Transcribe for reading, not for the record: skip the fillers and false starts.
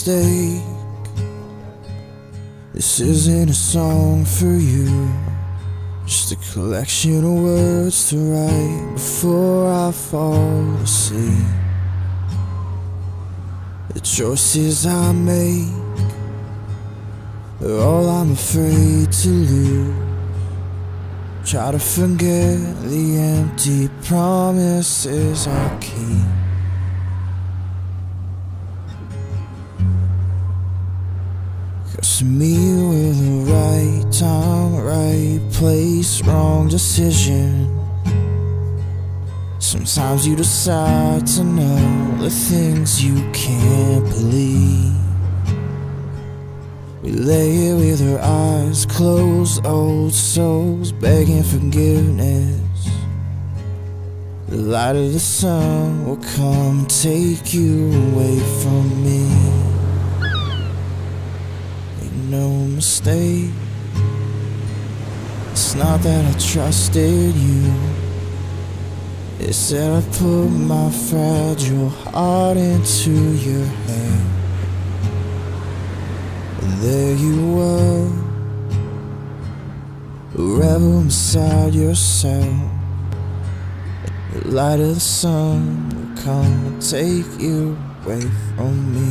mistake. This isn't a song for you, just a collection of words to write before I fall asleep. The choices I make are all I'm afraid to lose. Try to forget the empty promises I keep. Cause me with the right time, right place, wrong decision. Sometimes you decide to know the things you can't believe. We lay here with our eyes closed, old souls begging forgiveness. The light of the sun will come take you away from me. Make no mistake, it's not that I trusted you, it's that I put my fragile heart into your hand. And there you were, a rebel inside yourself. The light of the sun will come and take you away from me.